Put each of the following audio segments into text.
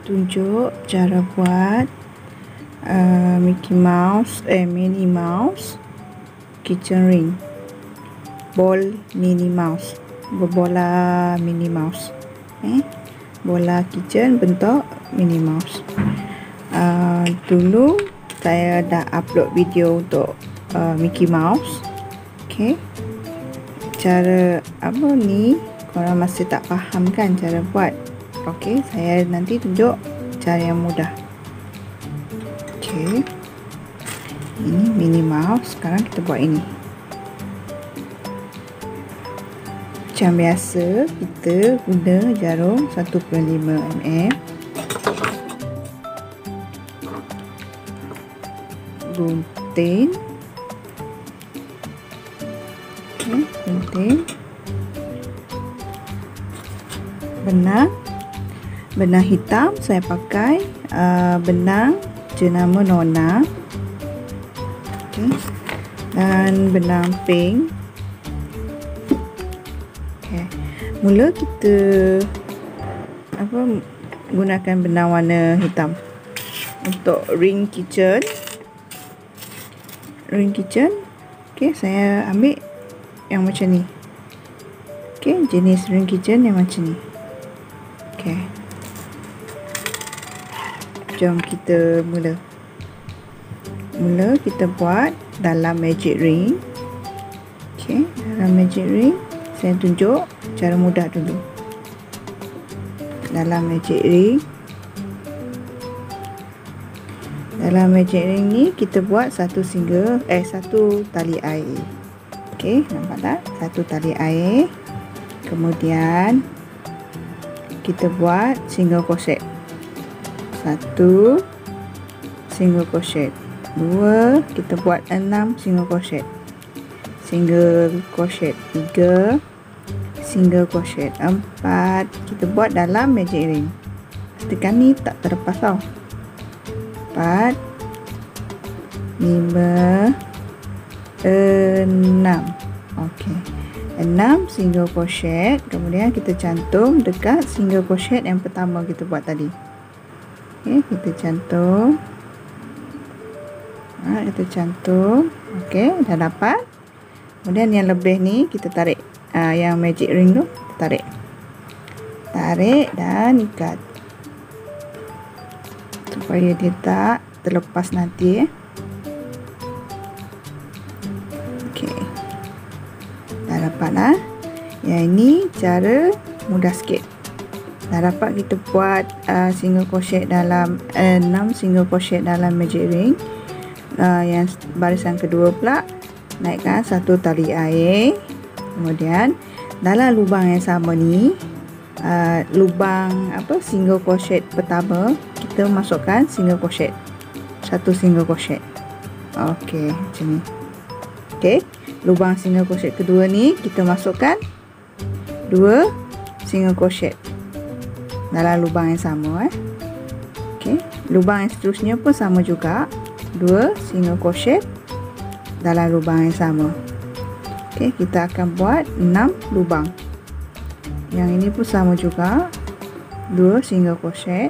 tunjuk cara buat Minnie Mouse kitchen ring, ball Minnie Mouse, bola Minnie Mouse, bola kitchen bentuk Minnie Mouse. Dulu saya dah upload video untuk Mickey Mouse. Okey, cara apa ni korang masih tak faham kan cara buat? Okey, saya nanti tunjuk cara yang mudah. Okey, ini Minnie Mouse. Sekarang kita buat ini. Macam biasa, kita guna jarum 1.5 mm, gunting, gunting, benang hitam. Saya pakai benang jenama Nona, dan benang pink. Mula kita gunakan benang warna hitam untuk ring kitchen. Okey, saya ambil yang macam ni. Okey, jenis ring kitchen yang macam ni. Okey, jom kita mula kita buat dalam magic ring. Okey, dalam magic ring saya tunjuk cara mudah dulu. Dalam magic ring ni kita buat satu tali air. Okey, nampak tak? Satu tali air. Kemudian kita buat single crochet. 1 single crochet. 2 kita buat 6 single crochet. 3 single crochet. 4 kita buat dalam magic ring. Pastikan ni tak terlepas tau. 4 5 6. Okey, 6 single crochet. Kemudian kita cantum dekat single crochet yang pertama kita buat tadi. Okey, kita cantum. Okey, dah dapat. Kemudian yang lebih ni kita tarik, yang magic ring tu kita tarik dan ikat supaya dia tak terlepas nanti. Okey, dah dapat lah. Yang ini cara mudah sikit. Dah dapat kita buat single crochet dalam 6 single crochet dalam magic ring. Yang barisan kedua pula naikkan satu tali air. Kemudian dalam lubang yang sama ni, lubang single crochet pertama, kita masukkan single crochet, satu single crochet. Okey, macam ni. Okey, lubang single crochet kedua ni kita masukkan 2 single crochet dalam lubang yang sama. Okey, lubang yang seterusnya pun sama juga, 2 single crochet dalam lubang yang sama. Okey, kita akan buat 6 lubang. Yang ini pun sama juga, 2 single crochet.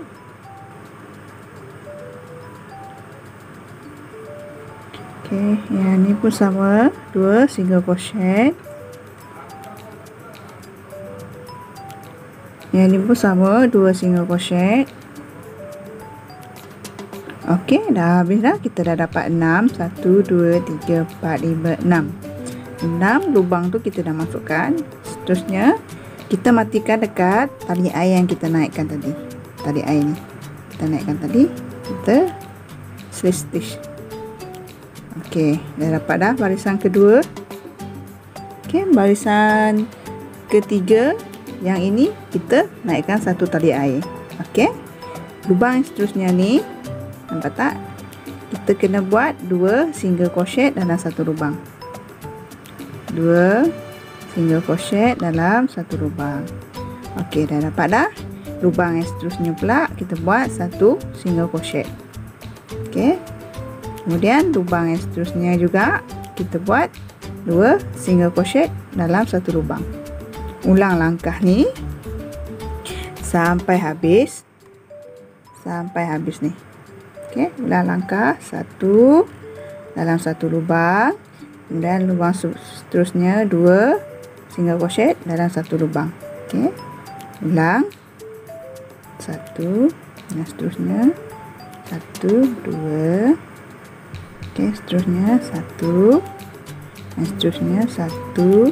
Okey, yang ini pun sama, 2 single crochet. Yang ini pun sama, 2 single crochet. Okey, dah habis dah. Kita dah dapat 6. 1, 2, 3, 4, 5, 6. 6 lubang tu kita dah masukkan. Seterusnya kita matikan dekat tali air yang kita naikkan tadi. Tali air ni kita naikkan tadi, kita slip stitch. Okey, dah dapat dah barisan kedua. Okey, barisan ketiga yang ini kita naikkan satu tali air. Okey, lubang yang seterusnya ni, nampak tak? Kita kena buat 2 single crochet dalam satu lubang. 2 single crochet dalam satu lubang. Okey, dah dapat dah. Lubang yang seterusnya pula kita buat 1 single crochet. Okey, kemudian lubang yang seterusnya juga kita buat 2 single crochet dalam satu lubang. Ulang langkah ni sampai habis. sampai habis ni. Okey, ulang langkah 1 dalam 1 lubang, dan lubang seterusnya 2 single crochet dalam 1 lubang. Okey, ulang 1 dan seterusnya 1 2. Okey, seterusnya 1 dan seterusnya 1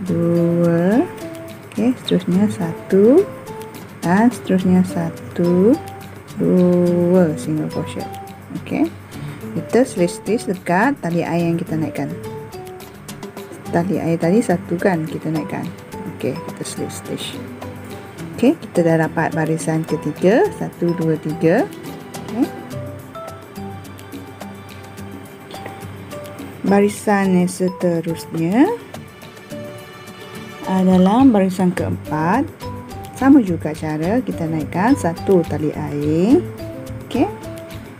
2. Okey, seterusnya 1 dan seterusnya 1 2 single crochet. Okey, kita slip-stitch dekat tali air yang kita naikkan. Tali air tadi 1 kan kita naikkan. Okey, kita slip-stitch. Okey, kita dah dapat barisan ketiga, 1 2 3. Okey, barisan yang seterusnya adalah barisan keempat. Sama juga cara kita naikkan 1 tali air. Okey,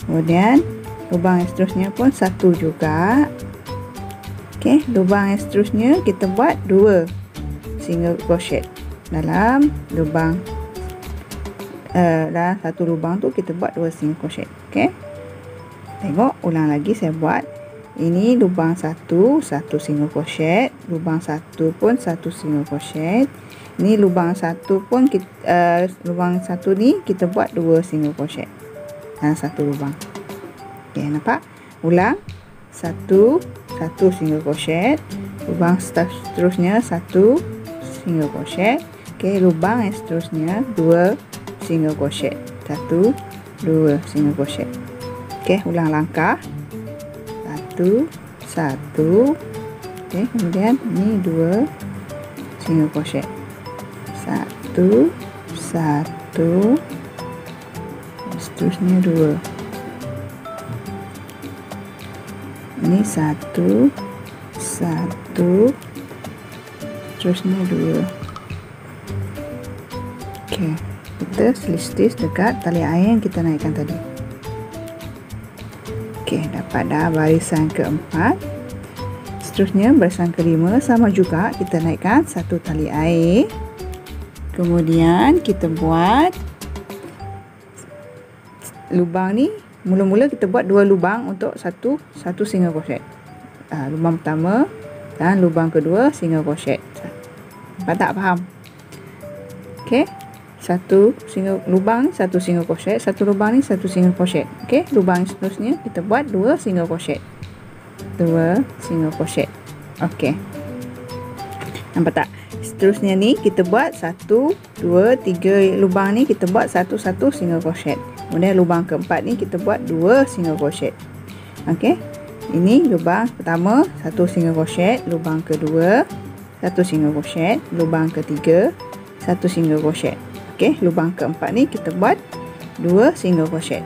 kemudian lubang yang seterusnya pun 1 juga. Okey, lubang yang seterusnya kita buat 2 single crochet dalam lubang dalam 1 lubang tu kita buat 2 single crochet. Okey, tengok ulang lagi saya buat. Ini lubang 1 single crochet, lubang 1 pun 1 single crochet. Ini lubang 1 pun lubang 1 ni kita buat 2 single crochet dalam 1 lubang. Okey, nampak? Ulang 1 single crochet, lubang seterusnya 1 single crochet. Okey, lubang yang seterusnya 2 single crochet, 1 2 single crochet. Okey, ulang langkah 1 1. Okey, kemudian ini 2 single crochet, 1 1, seterusnya 2. Ini 1 1, seterusnya 2. Okey, kita slip-stitch dekat tali air yang kita naikkan tadi. Okey, dapat dah barisan keempat. Seterusnya barisan kelima sama juga, kita naikkan 1 tali air. Kemudian kita buat lubang ni, mula-mula kita buat 2 lubang untuk satu single crochet. Lubang pertama dan lubang kedua single crochet. Nampak tak? Faham? Okey, 1 single lubang, 1 single crochet, 1 lubang ni 1 single crochet. Okey, lubang seterusnya kita buat 2 single crochet. 2 single crochet. Okey, nampak tak? Seterusnya ni kita buat 1 2 3 lubang ni kita buat 1 single crochet. Kemudian lubang keempat ni kita buat 2 single crochet. Okey, ini lubang pertama 1 single crochet, lubang kedua 1 single crochet, lubang ketiga 1 single crochet. Okey, lubang keempat ni kita buat 2 single crochet.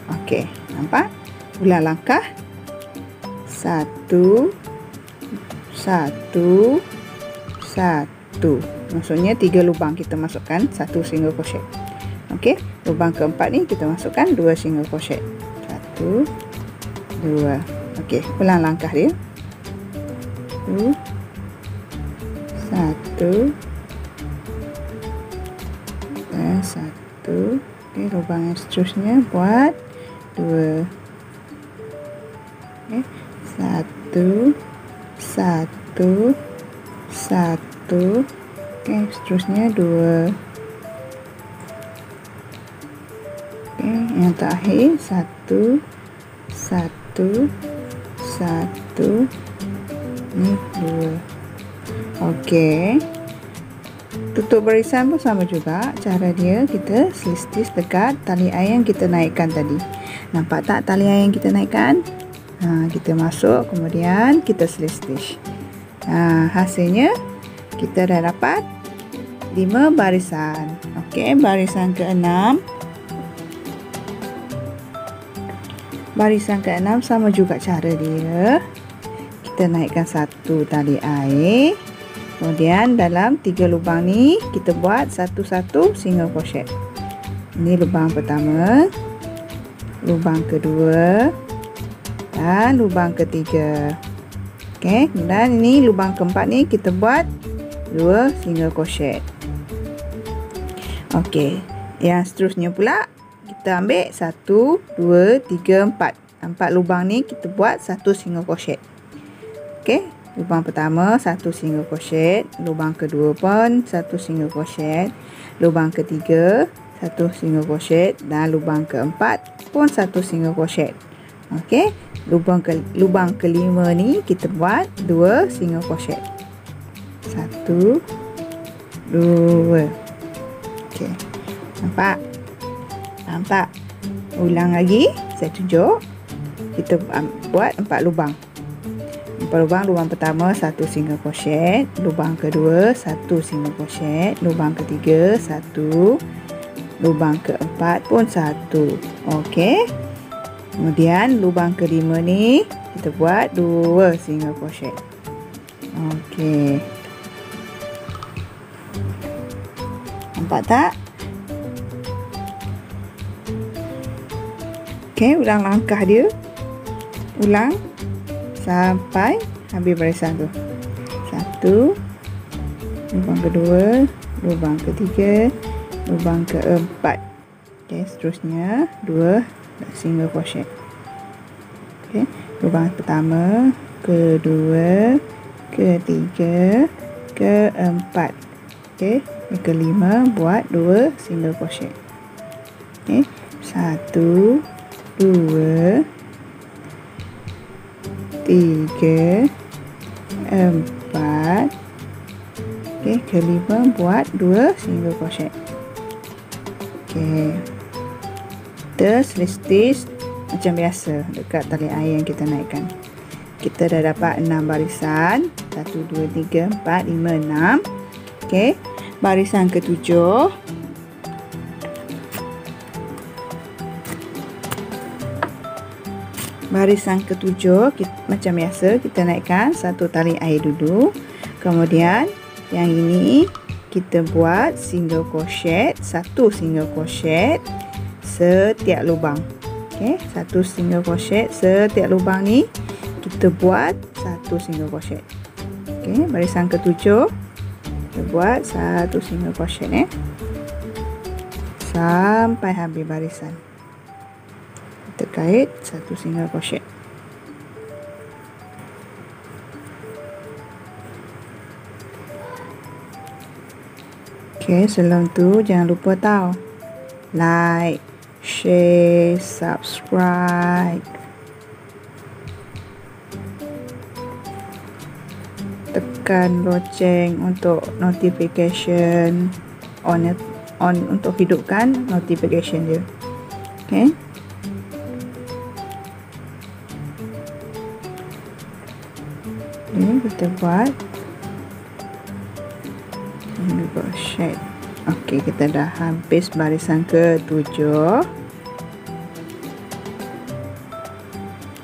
Okey, nampak? Ulang langkah 1 1 1. Maksudnya 3 lubang kita masukkan 1 single crochet. Okey, lubang keempat ni kita masukkan 2 single crochet. 1 2. Okey, ulang langkah dia. 1 dan 1. Okey, lubang yang seterusnya buat 2. Okey, 1 1 1. Okey, seterusnya 2. Okey, yang terakhir 1 1 1. Ni 2. Okey, tutup barisan pun sama juga. Cara dia, kita slip-stitch dekat tali air yang kita naikkan tadi. Nampak tak tali air yang kita naikkan? Kita masuk, kemudian kita slip-stitch. Hasilnya kita dah dapat 5 barisan. Okey, barisan ke-6. Barisan ke-6 sama juga cara dia. Kita naikkan 1 tali air. Kemudian dalam 3 lubang ni kita buat 1 single crochet. Ini lubang pertama, lubang kedua dan lubang ketiga. Okey, dan ini lubang keempat ni kita buat 2 single crochet. Okey, Yang seterusnya pula kita ambil 1, 2, 3, 4. 4 lubang ni kita buat satu single crochet. Okey, lubang pertama satu single crochet, lubang kedua pun satu single crochet, lubang ketiga satu single crochet dan lubang keempat pun satu single crochet. Okey, lubang kelima ni kita buat 2 single crochet. 1, 2. Okey. Nampak? Nampak? Ulang lagi. Saya tunjuk. Kita buat 4 lubang. 4 lubang. Lubang pertama satu single crochet, lubang kedua satu single crochet, lubang ketiga satu, lubang keempat pun satu. Okey. Kemudian lubang kelima ni kita buat 2 single crochet. Okey. Nampak tak? Okey, ulang langkah dia. Ulang sampai habis barisan tu. 1, lubang kedua, lubang ketiga, lubang keempat. Okey, seterusnya 2 single crochet. Okey, lubang pertama, kedua, ketiga, keempat. Okey, yang kelima buat 2 single crochet. Okey, 1, 2, 3, 4. Okey, kelima buat 2 single crochet. Okey, kita selesai macam biasa dekat tali air yang kita naikkan. Kita dah dapat 6 barisan. 1, 2, 3, 4, 5, 6. Okey, barisan ke-7. Barisan ke-7 macam biasa kita naikkan satu tali air dulu. Kemudian yang ini kita buat single crochet, satu single crochet setiap lubang. Okey, satu single crochet setiap lubang ni kita buat satu single crochet. Okey, barisan ke-7 kita buat satu single crochet sampai habis barisan. Kita kait satu single crochet. Okey, sebelum tu jangan lupa tahu like, share, subscribe. Tekan loceng untuk notification on untuk hidupkan notification dia. Okey. Ini kita buat single crochet. Okey, kita dah habis barisan ke-7.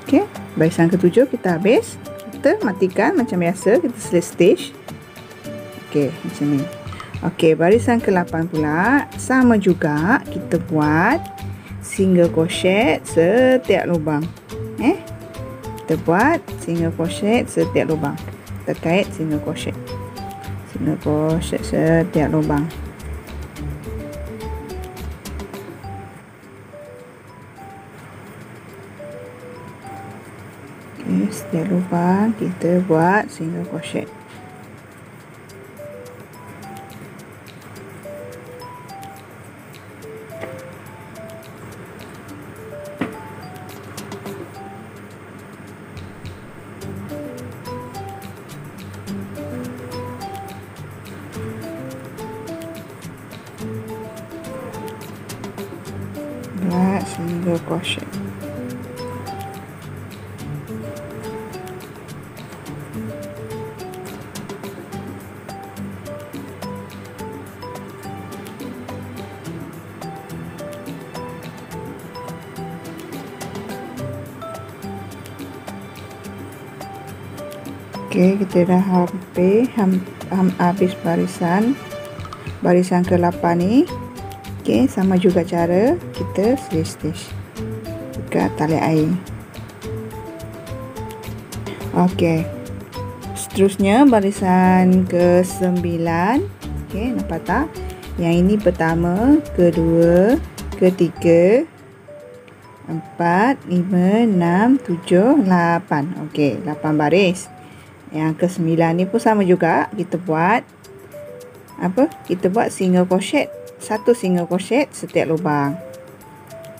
Okey, barisan ke-7 kita habis. Kita matikan macam biasa, kita selesai stitch. Okey, macam ni. Okey, barisan ke-8 pula sama juga, kita buat single crochet setiap lubang. Kita buat single crochet setiap lubang. Kita kait single crochet. Single crochet setiap lubang. Okey, setiap lubang kita buat single crochet. Buat single crochet. Okey, kita dah habis barisan ke-8 ni. Okey, sama juga cara kita stitch dekat tali air. Okey, seterusnya barisan ke-9. Okey, nampak tak? Yang ini pertama, kedua, ketiga, 4, 5, 6, 7, 8. Okey, 8 baris. Yang ke-9 ni pun sama juga. Kita buat apa? Kita buat single crochet. Satu single crochet setiap lubang.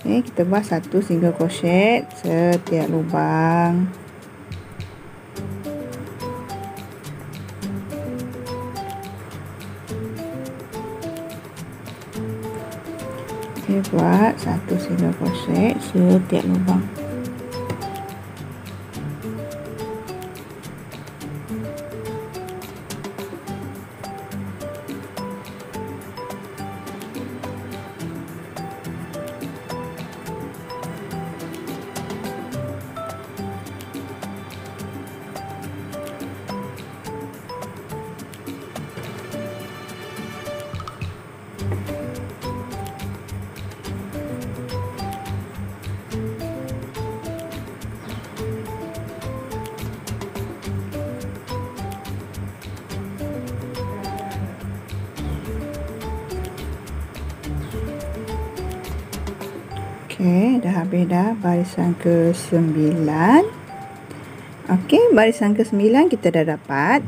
Okey, kita buat satu single crochet setiap lubang. Saya buat satu single crochet setiap lubang. Okey, dah habis dah barisan ke-9. Okey, barisan ke-9 kita dah dapat.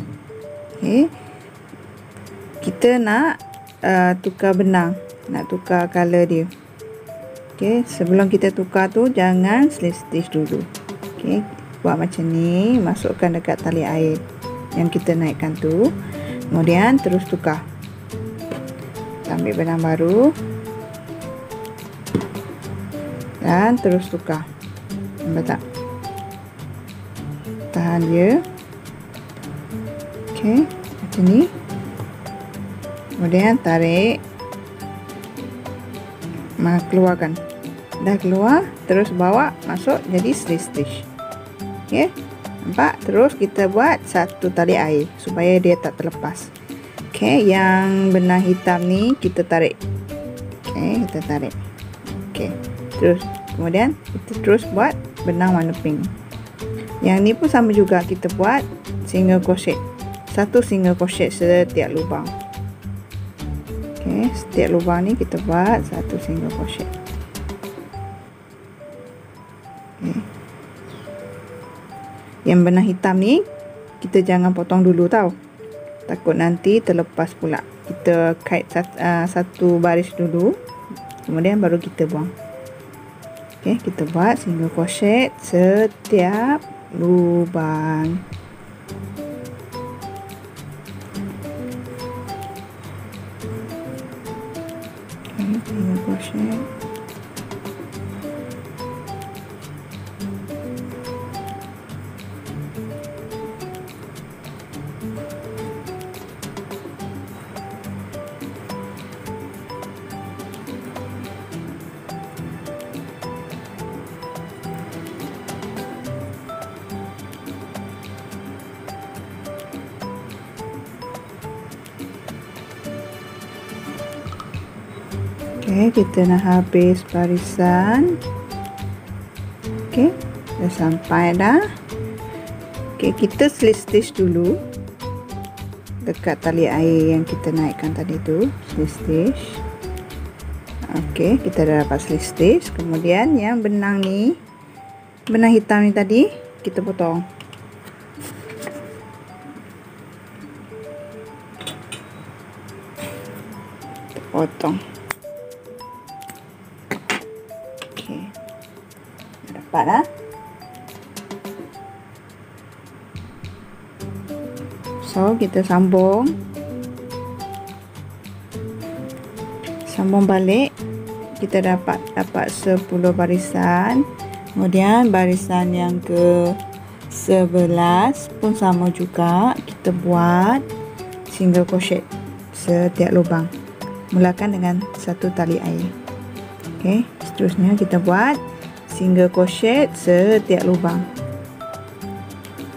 Okey. Kita nak tukar benang, nak tukar color dia. Okey, sebelum kita tukar tu jangan slip stitch dulu. Okey, buat macam ni, masukkan dekat tali air yang kita naikkan tu. Kemudian terus tukar. Kita ambil benang baru. Dan terus tukar. Nampak tak? Tahan dia. Okey, macam ni. Kemudian tarik. Keluarkan. Dah keluar, terus bawa masuk jadi slip stitch. Okey. Nampak? Terus kita buat satu tali air supaya dia tak terlepas. Okey, yang benang hitam ni kita tarik. Okey, kita tarik. Okey. Terus kemudian kita terus buat benang warna pink. Yang ni pun sama juga, kita buat single crochet. Satu single crochet setiap lubang. Okey, setiap lubang ni kita buat satu single crochet. Okay. Yang benang hitam ni kita jangan potong dulu tau. Takut nanti terlepas pula. Kita kait satu baris dulu. Kemudian baru kita buang. Okey, kita buat single crochet setiap lubang. Okey, single crochet. Okey, kita nak habis barisan. Okey, dah sampai dah. Okey, kita slip stitch dulu dekat tali air yang kita naikkan tadi tu, slip stitch. Okey, kita dah dapat slip stitch. Kemudian yang benang ni, benang hitam ni tadi kita potong. Potong. Okey, dapat dah. So kita sambung balik. Kita dapat 10 barisan. Kemudian barisan yang ke 11 pun sama juga, kita buat single crochet setiap lubang. Mulakan dengan satu tali air. Okey, seterusnya kita buat single crochet setiap lubang.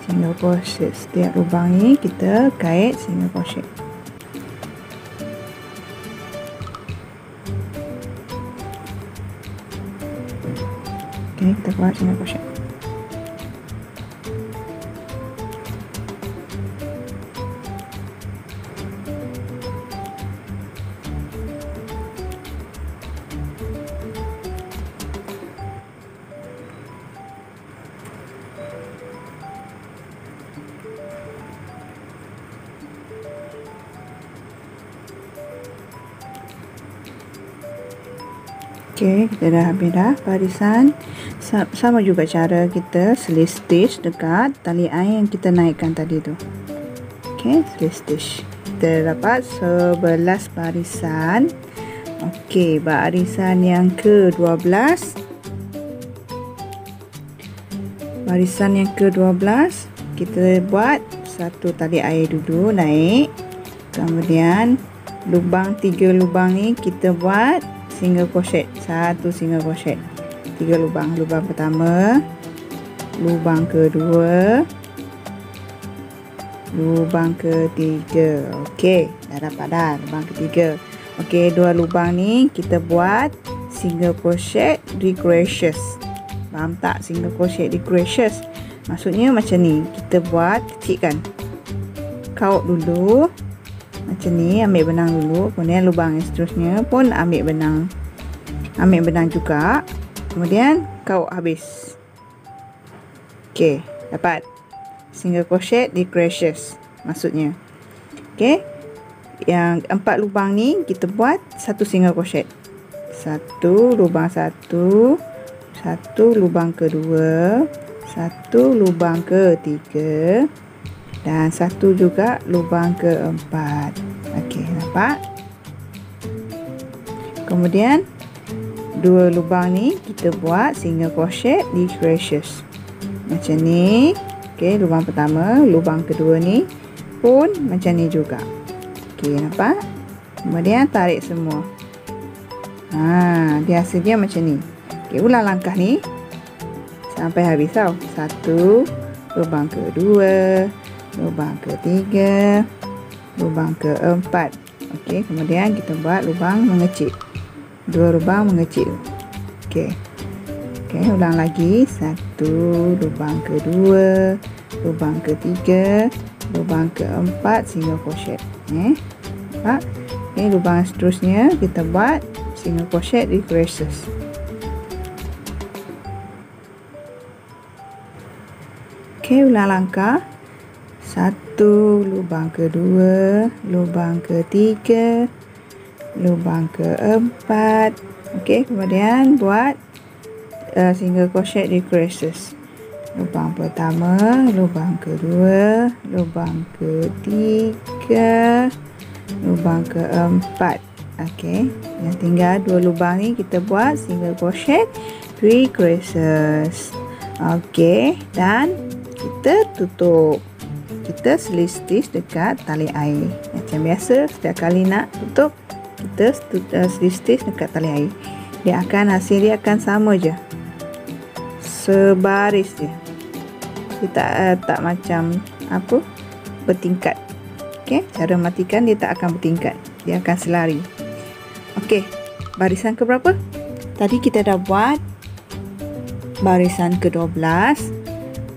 Single crochet setiap lubang ni kita kait single crochet. Okey, kita buat single crochet. Okey, kita dah habis dah barisan. Sama juga cara kita slip stitch dekat tali air yang kita naikkan tadi tu. Okey, slip stitch. Kita dapat 11 barisan. Okey, barisan yang ke-12. Barisan yang ke-12 kita buat satu tali air dulu naik. Kemudian lubang 3 lubang ni kita buat single crochet, satu single crochet. 3 lubang. Lubang pertama, lubang kedua, lubang ketiga. Okey, dah dapat dah lubang ketiga. Okey, 2 lubang ni kita buat single crochet decreases. Faham tak? Single crochet decreases maksudnya macam ni. Kita buat kecilkan, kaut dulu macam ni, ambil benang dulu, kemudian lubang yang seterusnya pun ambil benang juga, kemudian kaut habis. Okey, dapat single crochet decreases maksudnya. Okey, yang 4 lubang ni kita buat satu single crochet, satu lubang satu, satu lubang kedua, satu lubang ketiga, dan satu juga lubang keempat. Okey, nampak? Kemudian 2 lubang ni kita buat single crochet decreases macam ni. Okey, lubang pertama, lubang kedua ni pun macam ni juga. Okey, nampak? Kemudian tarik semua. Dia hasil dia macam ni. Okey, ulang langkah ni sampai habis tau. Satu, lubang kedua, lubang ketiga, lubang keempat. Okey, kemudian kita buat lubang mengecil. 2 lubang mengecil. Okey. Okey, ulang lagi. Satu, lubang kedua, lubang ketiga, lubang keempat, single crochet. Nampak? Okey, lubang seterusnya kita buat single crochet decreases. Okey, ulang langkah. Satu, lubang kedua, lubang ketiga, lubang keempat. Okey, kemudian buat single crochet decreases. Lubang pertama, lubang kedua, lubang ketiga, lubang keempat. Okey, yang tinggal 2 lubang ni kita buat single crochet decreases. Okey, dan kita tutup. Kita slip stitch dekat tali air. Macam biasa, setiap kali nak tutup, kita slip stitch dekat tali air. Hasil dia akan sama je, sebaris je. Dia tak macam apa, bertingkat. Okey, cara matikan dia tak akan bertingkat, dia akan selari. Okey, barisan ke berapa? Tadi kita dah buat barisan ke-12.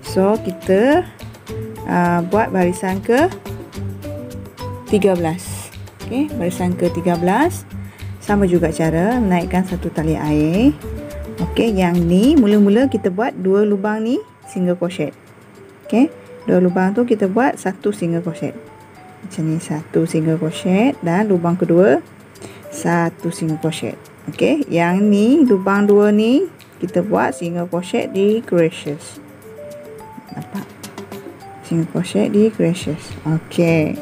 So kita buat barisan ke-13. Okey, barisan ke-13 sama juga cara menaikkan satu tali air. Okey, yang ni mula-mula kita buat 2 lubang ni single crochet. Okey, 2 lubang tu kita buat satu single crochet. Macam ni, satu single crochet, dan lubang kedua satu single crochet. Okey, yang ni lubang 2 ni kita buat single crochet decreases. Nampak? Single crochet decreases. Okey,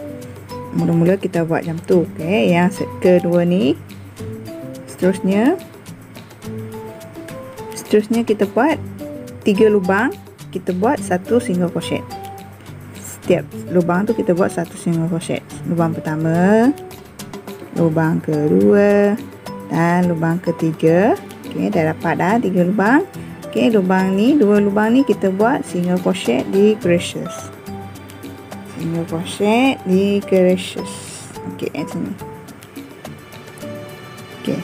mula-mula kita buat macam tu. Okey, yang kedua ni seterusnya kita buat 3 lubang, kita buat satu single crochet. Setiap lubang tu kita buat satu single crochet. Lubang pertama, lubang kedua, dan lubang ketiga. Okey, dah dapat dah 3 lubang. Okey, lubang ni, 2 lubang ni kita buat single crochet decreases. Single crochet decreases. Okey, macam ni. Okey.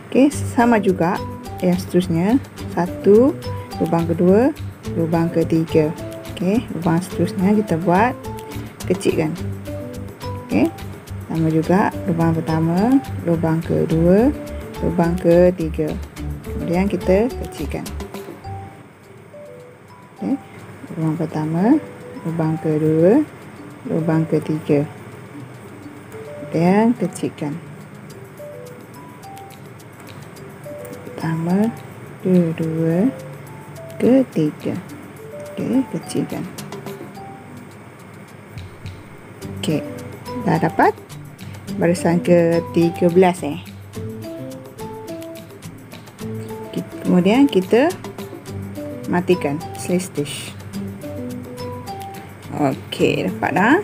Okey, sama juga yang seterusnya. Satu, lubang kedua, lubang ketiga. Okey, lubang seterusnya kita buat kecilkan. Okey, sama juga lubang pertama, lubang kedua, lubang ketiga. Kemudian kita kecilkan. Okey, lubang pertama, lubang kedua, lubang ketiga. Dan kecilkan. pertama, kedua, ketiga. Okey, kecilkan. Okey, dah dapat barisan ke-13 Kemudian kita matikan slip stitch. Okey, dapat dah.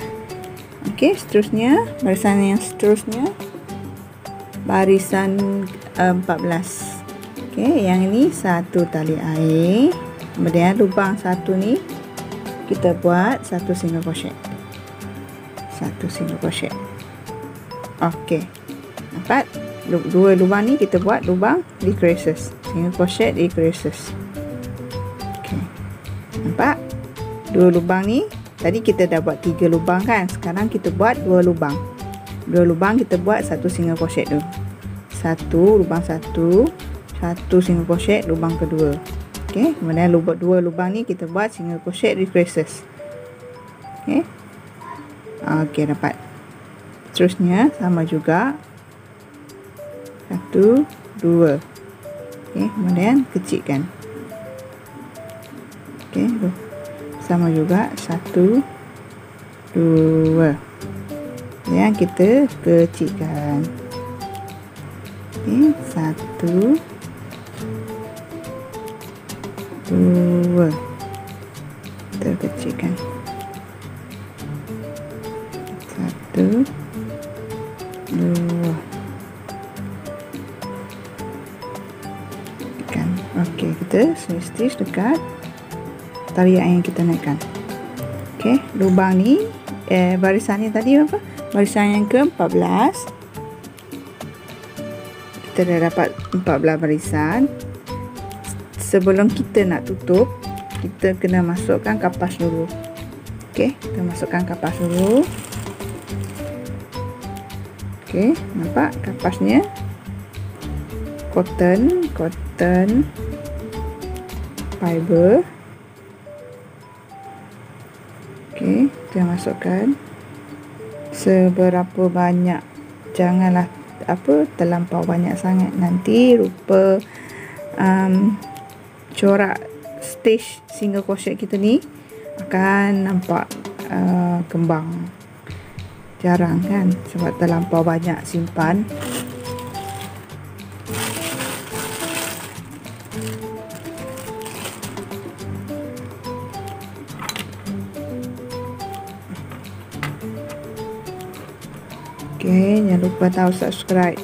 Okey, seterusnya barisan yang seterusnya barisan 14. Okey, yang ini satu tali air. Kemudian lubang satu ni kita buat satu single crochet. Satu single crochet. Okey. Nampak? Dua lubang ni kita buat lubang decreases. Single crochet decreases. Okey. Nampak? Dua lubang ni tadi kita dah buat 3 lubang kan? Sekarang kita buat 2 lubang. 2 lubang kita buat satu single crochet dulu. Satu lubang satu single crochet lubang kedua. Okey, kemudian dua lubang ni kita buat single crochet decreases. Okey. Okey, dapat. Seterusnya sama juga. 1 2. Okey, kemudian kecilkan. Okey, sama juga 1 2. Yang kita kecilkan. Okey, 1 2. Kita kecilkan. 1 2. Tekan. Okey, kita slip stitch dekat tarian yang kita naikkan. Okey, lubang ni barisan ni tadi apa? Barisan yang ke-14. Kita dah dapat 14 barisan. Sebelum kita nak tutup, kita kena masukkan kapas dulu. Okey, kita masukkan kapas dulu. Okey, nampak kapasnya cotton fiber. Okey, kita masukkan seberapa banyak, janganlah terlampau banyak sangat, nanti rupa corak stitch single crochet kita ni akan nampak kembang. Jarang kan, sebab terlampau banyak simpan. Okey, jangan lupa tahu subscribe,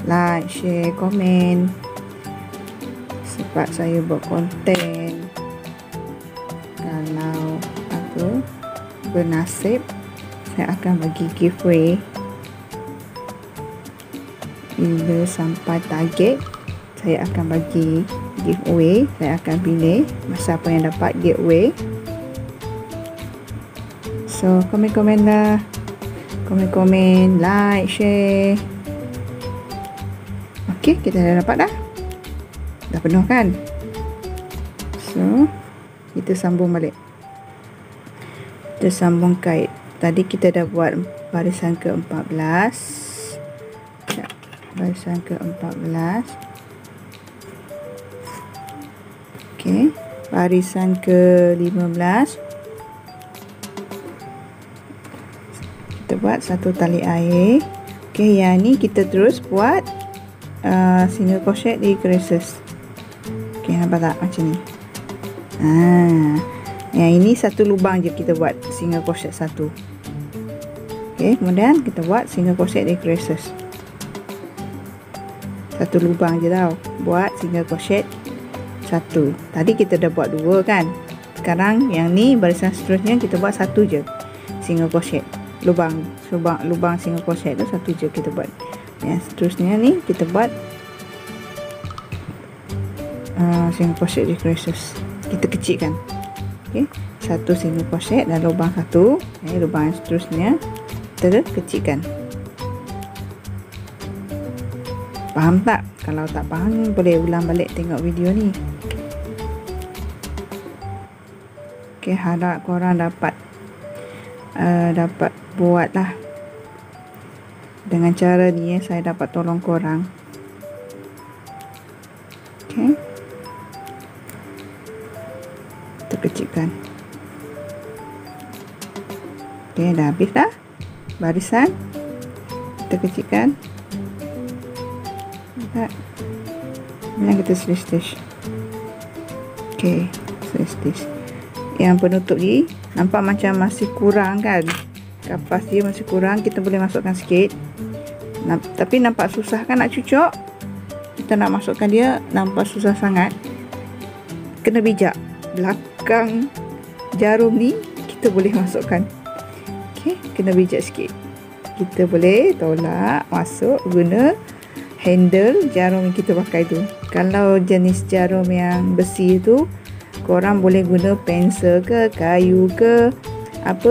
like, share, komen. Sebab saya buat konten, kalau bernasib, saya akan bagi giveaway. Bila sampai target, saya akan bagi giveaway. Saya akan pilih siapa yang dapat giveaway. So, komen-komen lah. Komen-komen, like, share. Okey, kita dah dapat dah. Dah penuh kan? So, kita sambung balik. Kita sambung kait. Tadi kita dah buat barisan ke-14. Barisan ke-14. Okey, barisan ke-15. Kita buat satu tali air. Okey, yang ni kita terus buat single crochet decreases. Okey, nampak tak macam ni? Yang ini satu lubang je kita buat single crochet satu. Okey, kemudian kita buat single crochet decreases. Satu lubang je tau, buat single crochet satu. Tadi kita dah buat dua kan? Sekarang yang ni barisan seterusnya kita buat satu je single crochet. Lubang single crochet tu satu je kita buat. Yang seterusnya ni kita buat single crochet decreases. Kita kecilkan. Okey, satu single crochet dan lubang satu. Lubang yang seterusnya kita kecilkan. Faham tak? Kalau tak faham, boleh ulang balik tengok video ni. Okey, harap korang dapat buat lah. Dengan cara ni saya dapat tolong korang. Habis dah barisan, kita kecilkan. Kemudian kita stitch. Okey, stitch. Yang penutup ni nampak macam masih kurang kan? Kapas dia masih kurang, kita boleh masukkan sikit. Tapi nampak susah kan nak cucuk? Kita nak masukkan dia, nampak susah sangat. Kena bijak. Belakang jarum ni kita boleh masukkan. Okey, kena bijak sikit. Kita boleh tolak, masuk guna handle jarum yang kita pakai tu. Kalau jenis jarum yang besi tu, korang boleh guna pensel ke, kayu ke,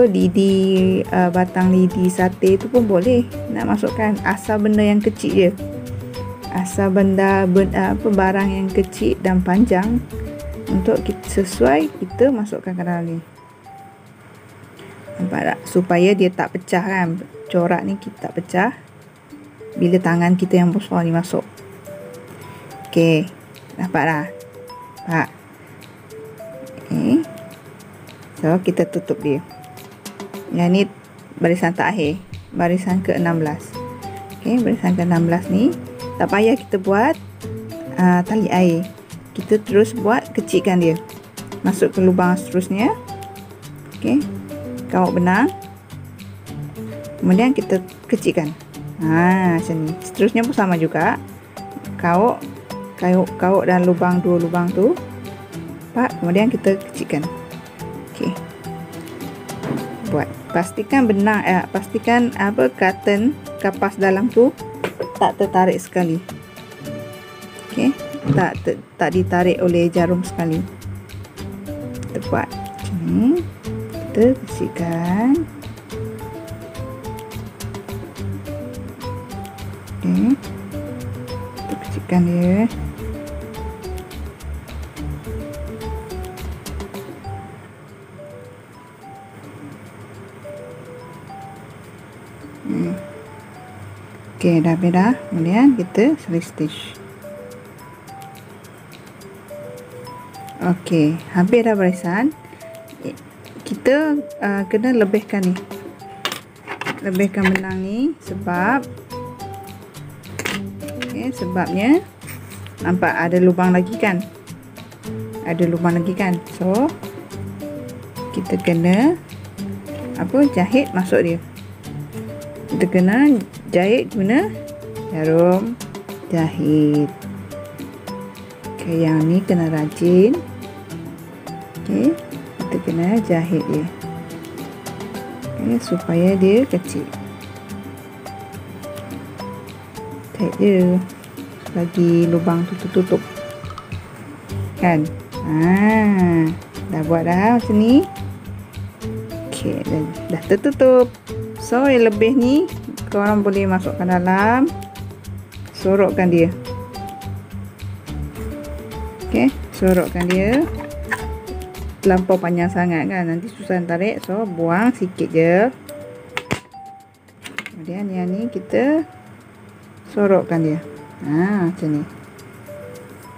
lidi, batang lidi sate tu pun boleh nak masukkan. Asal benda yang kecil je. Asal barang yang kecil dan panjang untuk sesuai kita masukkan ke dalam ni. Nampak tak? Supaya dia tak pecah kan. Corak ni kita tak pecah bila tangan kita yang besar ni masuk. Okey, nampak dah? Nampak? Okay. So kita tutup dia. Yang ni barisan terakhir, barisan ke-16. Okey, barisan ke-16 ni tak payah kita buat tali air. Kita terus buat kecilkan dia. Masuk ke lubang seterusnya. Okey. Kawat benang. Kemudian kita kecilkan. Macam ni. Seterusnya pun sama juga. Kawat dan lubang, dua lubang tu. Kemudian kita kecilkan. Okey. Buat. Pastikan benang pastikan cotton kapas dalam tu tak tertarik sekali. Okey. Tak ditarik oleh jarum sekali. Kita buat macam ni. Kita kecilkan. Okey. Kita kecilkan dia. Okey, dah habis dah. Kemudian kita stitch. Okey, habis dah barisan. Kita kena lebihkan ni. Lebihkan benang ni sebab sebabnya nampak ada lubang lagi kan? Ada lubang lagi kan? So kita kena jahit masuk dia. Kita kena jahit guna jarum jahit. Okey, yang ni kena rajin. Okey, kita kena jahit dia. Okey, supaya dia kecil. Jahit dia bagi lubang tu tutup. Kan? Dah buat dah macam ni. Okey, dah tertutup. So yang lebih ni korang boleh masukkan dalam, sorokkan dia. Okey, sorokkan dia. Terlampau panjang sangat kan, nanti susah tarik. So buang sikit je. Kemudian yang ni kita sorokkan dia. Macam ni.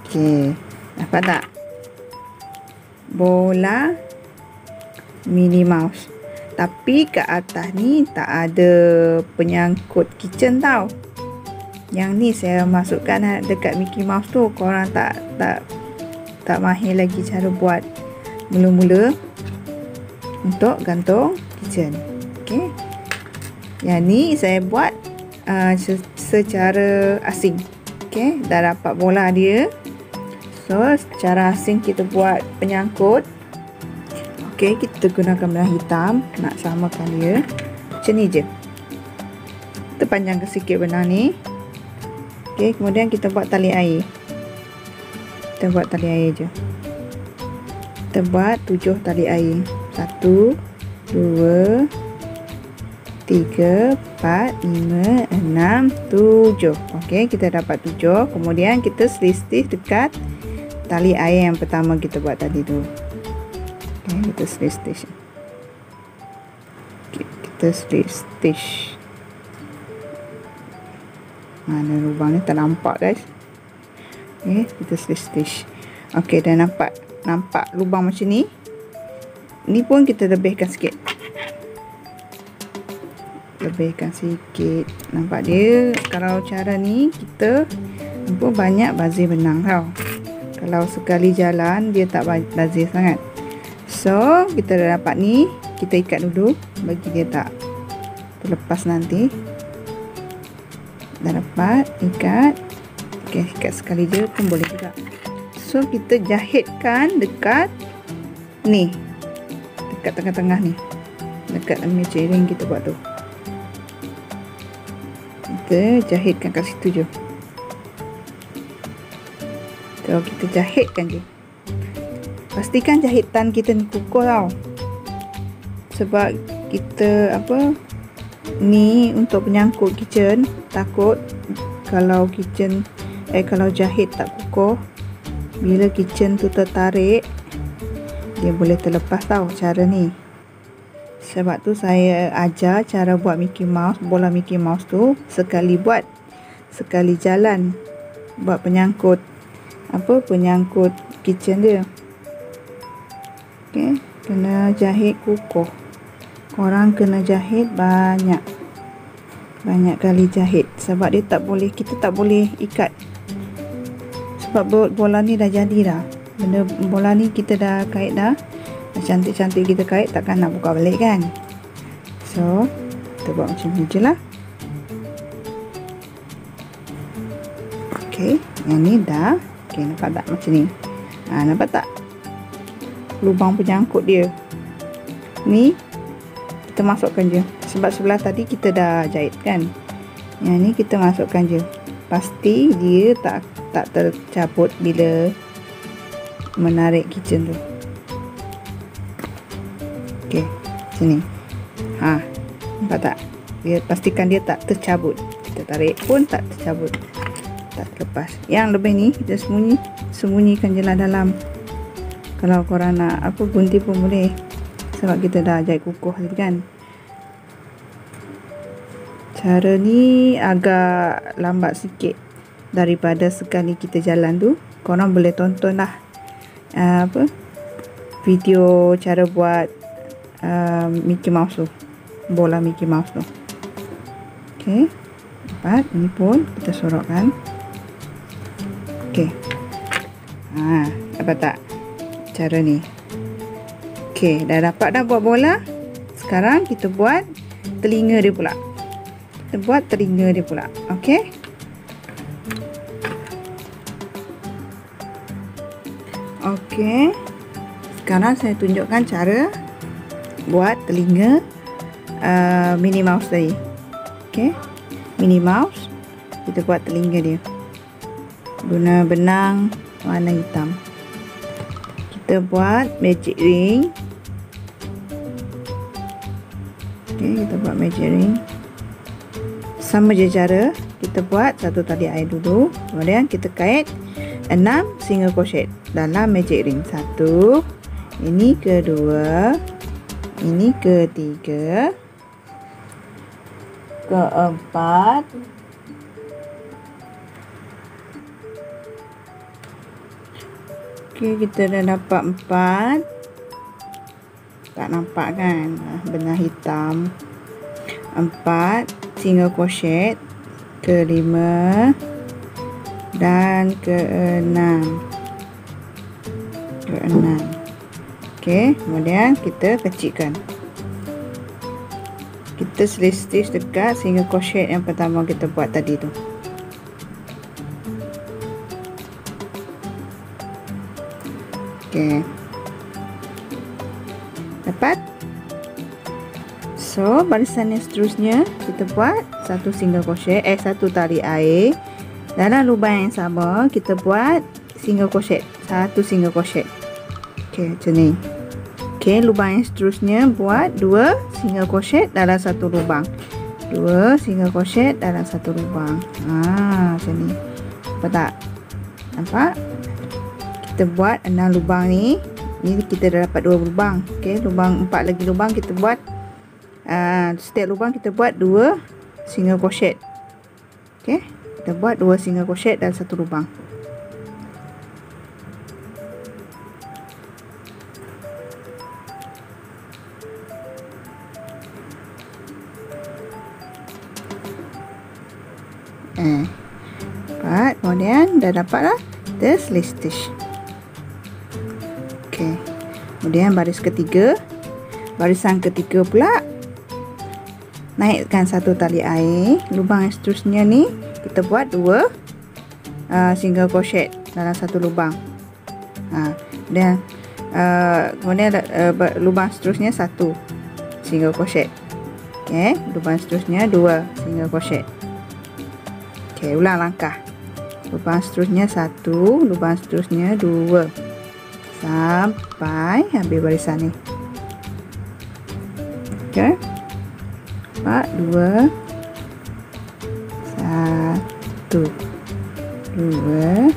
Okey, dapat tak? Bola Minnie Mouse. Tapi kat atas ni tak ada penyangkut kitchen tau. Yang ni saya masukkan dekat Mickey Mouse tu. Korang tak mahir lagi cara buat mula-mula untuk gantung kitchen. Okey. Yang ni saya buat secara asing. Okey, dah dapat bola dia. So secara asing kita buat penyangkut. Okey, kita gunakan benang hitam nak samakan dia. Macam ni je. Kita panjangkan sikit benang ni. Okey, kemudian kita buat tali air. Kita buat tali air je. Kita buat 7 tali air. 1 2 3 4 5 6 7. Okey, kita dapat 7. Kemudian kita stitch dekat tali air yang pertama kita buat tadi tu. Okay, kita stitch. Kita stitch. Mana lubang ni tak nampak guys. Okay, kita stitch. Okay, dah nampak lubang macam ni. Ni pun kita lebihkan sikit. lebihkan sikit. Nampak dia? Kalau cara ni kita banyak bazir benang tau. Kalau sekali jalan dia tak bazir sangat. So kita dah dapat ni, kita ikat dulu bagi dia tak terlepas nanti. Dah dapat, ikat. Okey, ikat sekali je pun boleh juga. So kita jahitkan dekat ni, dekat tengah-tengah ni, dekat meja ring kita buat tu. Kita jahitkan kat situ je. So kita jahitkan je. Pastikan jahitan kita ni kukuh tau. Sebab kita ni untuk penyangkut kitchen, takut kalau kalau jahit tak kukuh, bila kitchen tu tertarik dia boleh terlepas tau cara ni. Sebab tu saya ajar cara buat Mickey Mouse, bola Mickey Mouse tu sekali buat, sekali jalan. Buat penyangkut penyangkut kitchen dia. Okey, kena jahit kukuh. Korang kena jahit banyak kali jahit, sebab dia tak boleh, kita tak boleh ikat. Sebab bola ni dah jadi dah. Bola ni kita dah kait dah. Cantik-cantik kita kait, takkan nak buka balik kan. So kita buat macam ni je lah. Okey, yang ni dah. Okey, nampak tak macam ni? Nampak tak lubang penyangkut dia ni? Kita masukkan je, sebab sebelah tadi kita dah jahit kan. Yang ni kita masukkan je. Pasti dia tak tercabut bila menarik kitchen tu. Okey, sini. Nampak tak? Dia pastikan dia tak tercabut. Kita tarik pun tak tercabut, tak terlepas. Yang lebih ni kita sembunyikan je lah dalam. Kalau korang nak gunting pun boleh, sebab kita dah jahit kukuh tadi kan. Cara ni agak lambat sikit daripada sekali kita jalan tu. Korang boleh tonton lah video cara buat Mickey Mouse tu, bola Mickey Mouse tu. Okey, dapat. Ini pun kita sorokkan. Okey, dapat tak cara ni? Okey, dah dapat dah buat bola. Sekarang kita buat telinga dia pula. Kita buat telinga dia pula. Okey. Okey. Sekarang saya tunjukkan cara buat telinga Minnie Mouse tadi. Okey. Minnie Mouse, kita buat telinga dia guna benang warna hitam. Kita buat magic ring. Okey, kita buat magic ring. Sama je cara, kita buat satu tali air dulu, kemudian kita kait 6 single crochet dalam magic ring. 1, ini kedua, ini ketiga, keempat, okey, kita dah dapat 4. Tak nampak kan benang hitam. 4 single crochet, ke-5 dan ke-6. Okey, kemudian kita kecilkan. Kita stitch dekat single crochet yang pertama kita buat tadi tu. Okey, dapat. So barisan yang seterusnya kita buat satu single crochet, satu tali air dalam lubang yang sama. Kita buat single crochet, satu single crochet. Okey, macam ni. Okey, lubang yang seterusnya buat 2 single crochet dalam satu lubang, 2 single crochet dalam satu lubang. Macam ni. Nampak tak? Nampak? Kita buat 6 lubang ni. Ni kita dah dapat 2 lubang. Okey, lubang 4 lagi lubang kita buat. Setiap lubang kita buat 2 single crochet. Okey, kita buat 2 single crochet dalam satu lubang. Dapat. Kemudian dah dapatlah the slip stitch. Okey. Kemudian baris ketiga. Barisan ketiga pula, naikkan satu tali air. Lubang yang seterusnya ni kita buat 2 single crochet dalam satu lubang. Dan kemudian lubang seterusnya 1 single crochet. Okey, lubang seterusnya 2 single crochet. Okey, ulang langkah. Lubang seterusnya 1, lubang seterusnya 2 sampai habis barisan ni. Okey. 4, 2 1 2.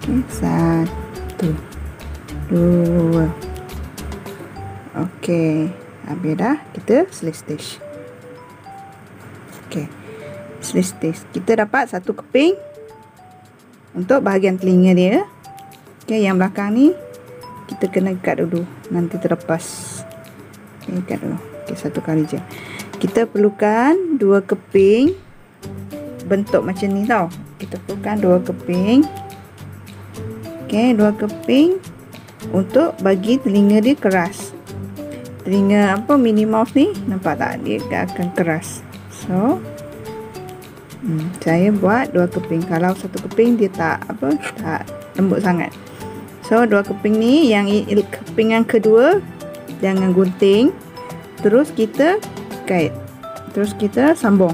Okey, 1 2. Okey, habis dah kita slip stitch. Okey, slip stitch. Kita dapat satu keping untuk bahagian telinga dia. Okey, yang belakang ni kita kena ikat dulu, nanti terlepas. Ikat dulu. Okey, satu kali je. Kita perlukan 2 keping bentuk macam ni tau. Kita perlukan 2 keping. Okey, 2 keping untuk bagi telinga dia keras. Telinga Minnie Mouse ni, nampak tak? Dia akan keras. So, saya buat 2 keping. Kalau satu keping dia tak lembut sangat. So, 2 keping ni, yang keping yang kedua jangan gunting. Terus kita kait. Terus kita sambung.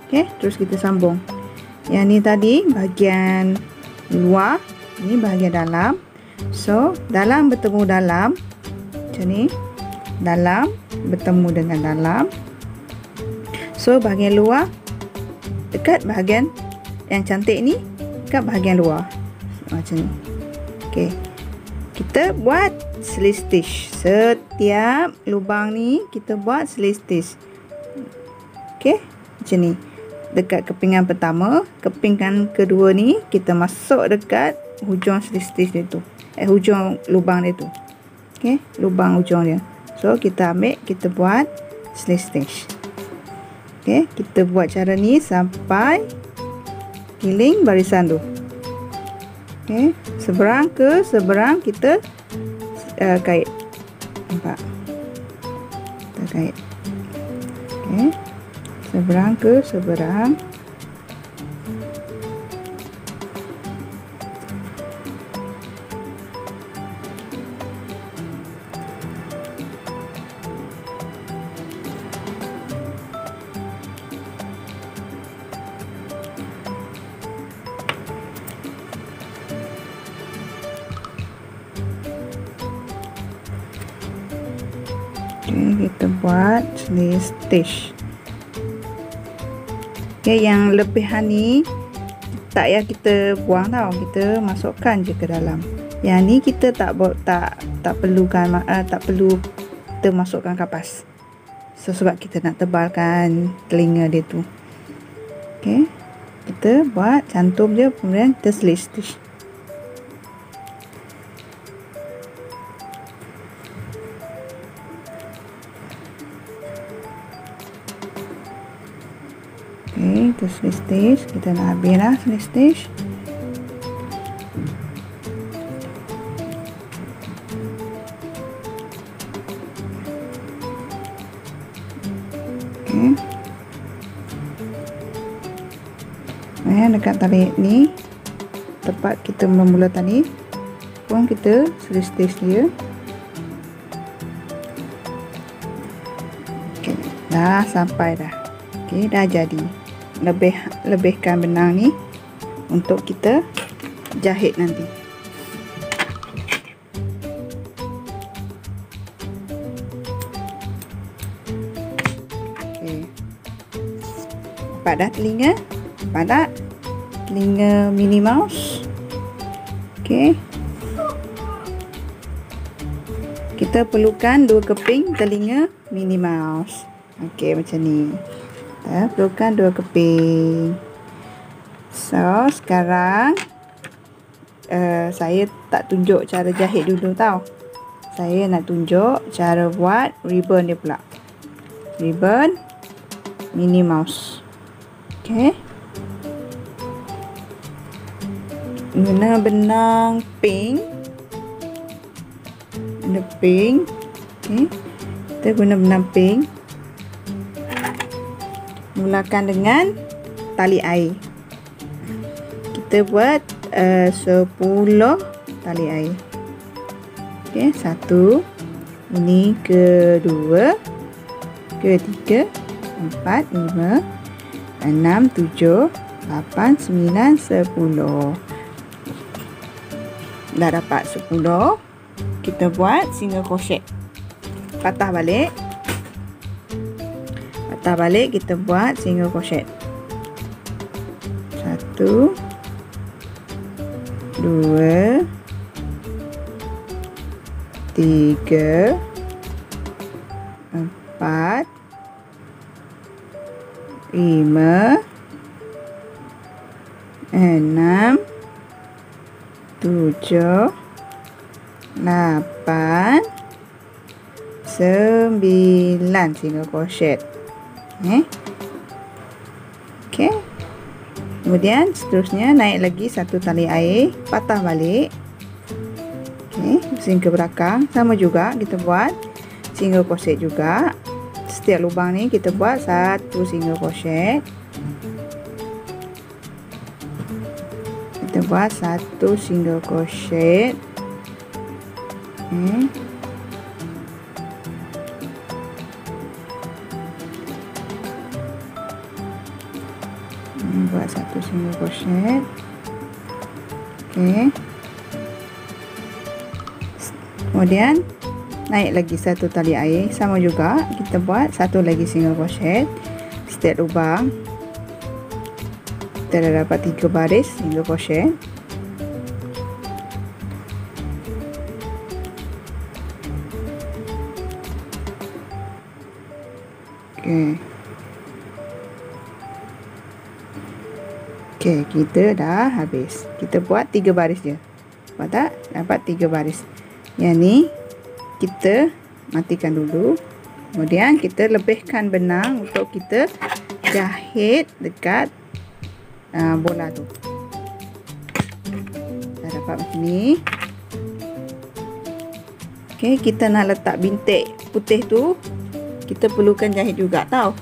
Okey, terus kita sambung. Yang ni tadi bahagian luar, ni bahagian dalam. So, dalam bertemu dalam macam ni. Dalam bertemu dengan dalam. So, bahagian luar dekat bahagian yang cantik ni, dekat bahagian luar. Macam ni. Okey. Kita buat slip stitch. Setiap lubang ni kita buat slip stitch. Okey, macam ni. Dekat kepingan pertama, kepingan kedua ni kita masuk dekat hujung slip stitch dia tu. Hujung lubang dia tu. Okey, lubang hujung dia. So, kita ambil, kita buat slip stitch. Okey, kita buat cara ni sampai keliling barisan tu. Okey, seberang ke seberang kita kait. Nampak? Kita kait. Okey, seberang ke seberang. Okay, kita buat slip stitch. Okay, yang lebihan ni tak payah kita buang tau, kita masukkan je ke dalam. Yang ni kita tak perlukan, tak perlu kita masukkan kapas. So, sebab kita nak tebalkan telinga dia tu. Okay, kita buat cantum je, kemudian kita slip stitch. Okay, itu slip stitch. Kita nak habis lah slip stitch. Okay. Dekat tali ni, tempat kita mula tadi pun kita slip stitch dia. Okay, dah sampai dah. Okay, dah jadi. Lebihkan benang ni untuk kita jahit nanti. Okay. Nampak dah telinga? Nampak tak? Telinga Minnie Mouse. Okay. Kita perlukan 2 keping telinga Minnie Mouse. Okay, macam ni. Kita perlukan 2 keping. So, sekarang saya tak tunjuk cara jahit dulu tau. Saya nak tunjuk cara buat ribbon dia pula. Ribbon. Minnie Mouse. Okey. Guna benang pink. Benang pink. Okey. Kita guna benang pink. Mulakan dengan tali air. Kita buat 10 tali air. Okey, 1. Ini kedua, ketiga, 4, 5, 6, 7, 8, 9, 10. Dah dapat 10. Kita buat single crochet. Patah balik. Patah balik, kita buat single crochet. 1, 2, 3, 4, 5, 6, 7, 8, 9 single crochet. Okey. Kemudian seterusnya naik lagi satu tali air, patah balik. Okey, pusing ke belakang. Sama juga kita buat single crochet juga. Setiap lubang ni kita buat satu single crochet. Kita buat satu single crochet. Buat satu single crochet. Okey. Kemudian naik lagi satu tali air, sama juga kita buat satu lagi single crochet. Setiap lubang kita dah dapat 3 baris single crochet. Okey. Okey, kita dah habis. Kita buat 3 baris je. Nampak tak? Dapat 3 baris. Yang ni kita matikan dulu. Kemudian kita lebihkan benang untuk kita jahit dekat bola tu. Dah dapat macam ni. Okey, kita nak letak bintik putih tu, kita perlukan jahit juga tau.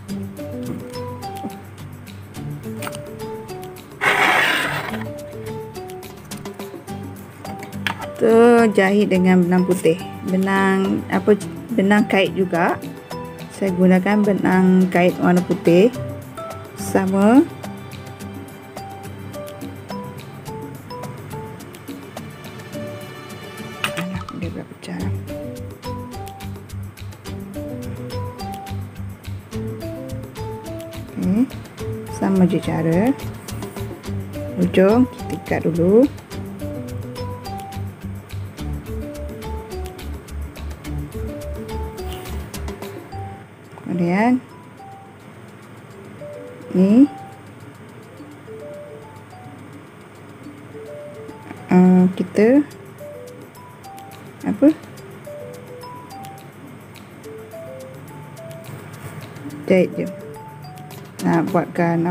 Kita jahit dengan benang putih. Benang benang kait juga. Saya gunakan benang kait warna putih. Sama. Dia berapa cara? Okey. Sama je cara. Ujung kita ikat dulu. Kemudian ni kita jahit je. Nak buatkan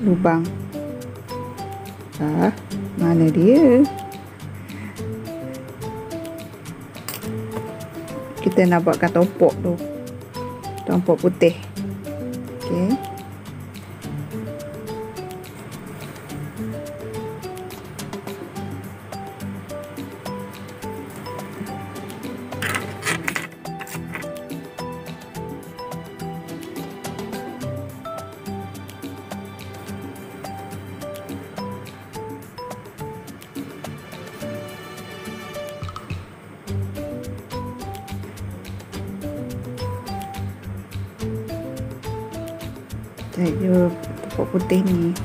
lubang. Mana dia? Kita nak buatkan tompok tu. Tompok putih. Okey. Jahit je tompok putih ni.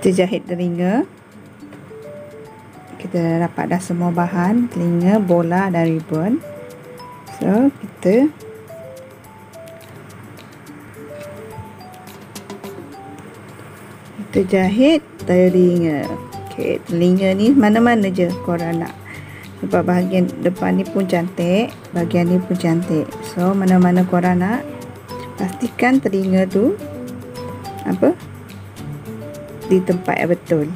Kita jahit telinga. Kita dapat dah semua bahan, telinga, bola dan ribbon. So kita jahit telinga. Okey, telinga ni mana-mana je korang nak. Sebab bahagian depan ni pun cantik, bahagian ni pun cantik. So mana-mana korang nak, pastikan telinga tu di tempat yang betul.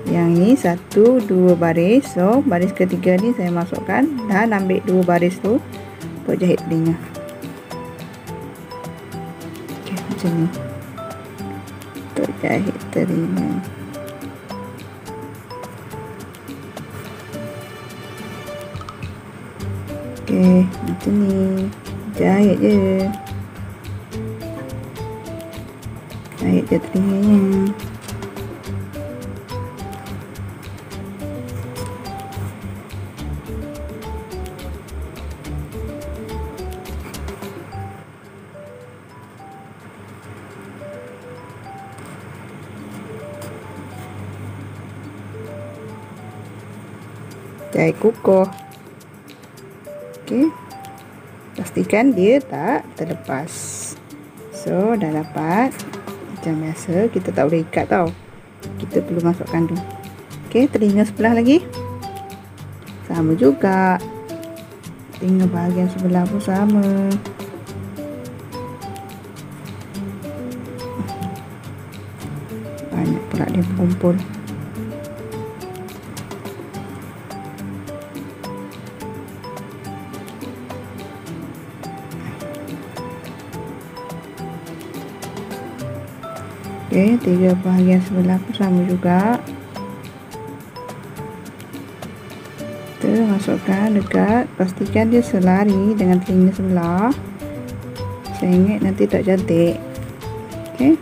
Yang ni 1, 2 baris. So baris ketiga ni saya masukkan dan ambil 2 baris tu untuk jahit telinga. Okey, macam ni untuk jahit telinga. Okey, macam ni jahit je. Jahit je telinganya. Jahit kukuh. Okey, pastikan dia tak terlepas. So dah dapat. Macam biasa, kita tak boleh ikat tau, kita perlu masukkan tu. Okey, telinga sebelah lagi sama juga, telinga bahagian sebelah pun sama. Banyak pula dia berkumpul. Okey, 3 bahagian sebelah pun sama juga. Kita masukkan dekat, pastikan dia selari dengan telinga sebelah. Saya ingat nanti tak cantik. Okey.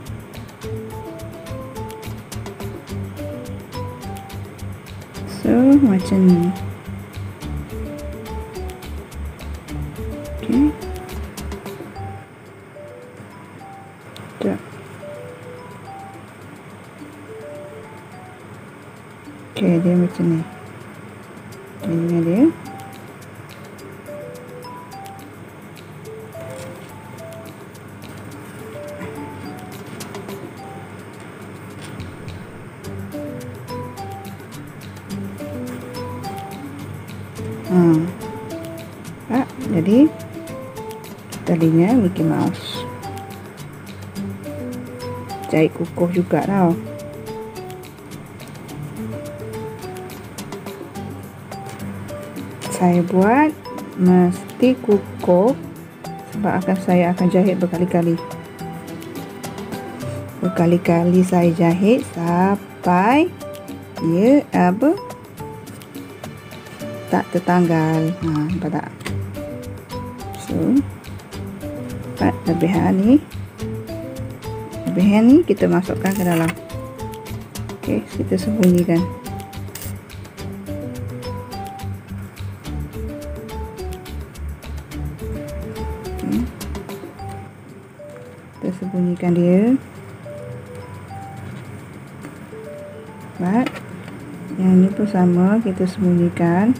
So macam ni. Okey. Tak. Okey, dia macam ni. Telinga dia. Jadi telinga Mickey Mouse. Jahit kukuh juga tau. Saya buat mesti kukuh sebab saya akan jahit berkali-kali. Berkali-kali saya jahit sampai dia tak tertanggal. Nampak tak? So lebihan ni kita masukkan ke dalam. Okey, kita sembunyikan. Kita sembunyikan dia. Yang ni pun sama, kita sembunyikan.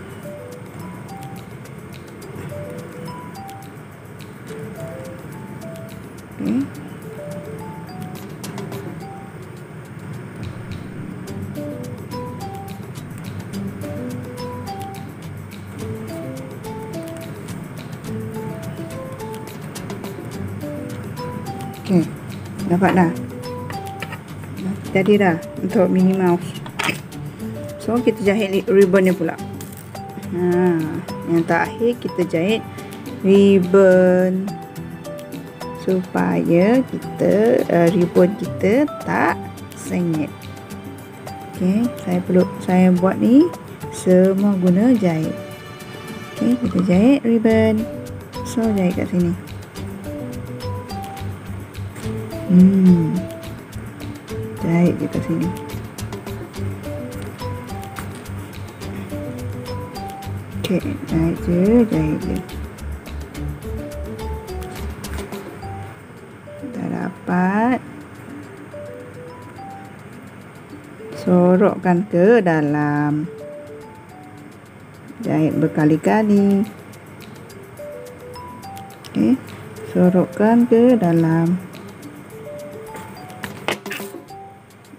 Okay. Okay, dapat dah. Jadi dah untuk Minnie Mouse. So kita jahit ribbon ni pula. Yang terakhir kita jahit ribbon supaya ribbon kita tak sengit. Okey, saya buat ni semua guna jahit. Okey, kita jahit ribbon. So jahit kat sini. Jahit je kat sini. Okey, jahit je. Dah dapat. sorokkan ke dalam, jahit berkali-kali. Okey, sorokkan ke dalam.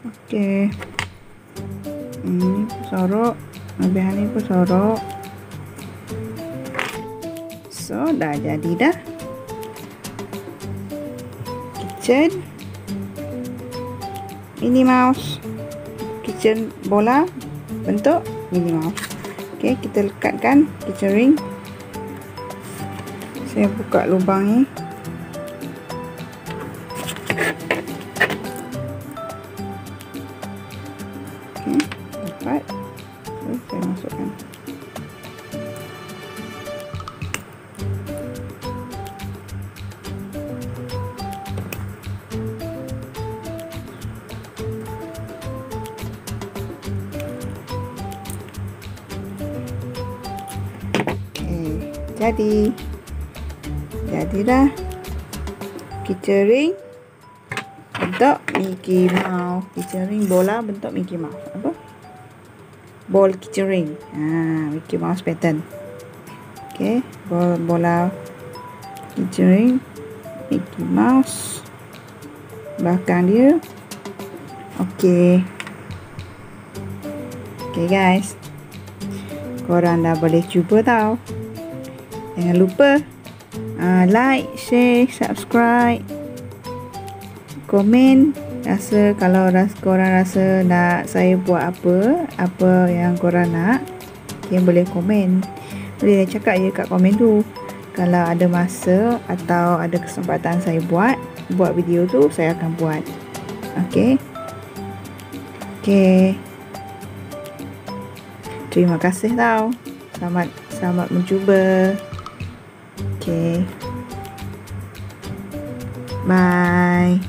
Okey, ini sorok, lebihan ni pun sorok. So dah jadi dah kitchen Minnie Mouse, kitchen bola bentuk Minnie Mouse. Okey, kita lekatkan kitchen ring. Saya buka lubang ni. Okey, dapat. So, saya masukkan. Jadilah kitchen ring bentuk Mickey Mouse. Kitchen ring bola bentuk Mickey Mouse. Apa? Ball kitchen ring. Mickey Mouse pattern. Okey, bola kitchen ring Mickey Mouse. Belakang dia. Okey. Okey guys. Korang dah boleh cuba tau. Jangan lupa like, share, subscribe, komen. Kalau korang rasa nak saya buat apa yang korang nak, boleh komen. Boleh cakap je kat komen tu. Kalau ada masa atau ada kesempatan saya buat video tu, saya akan buat. Okey. Terima kasih tau. Selamat mencuba. Okey. Bye.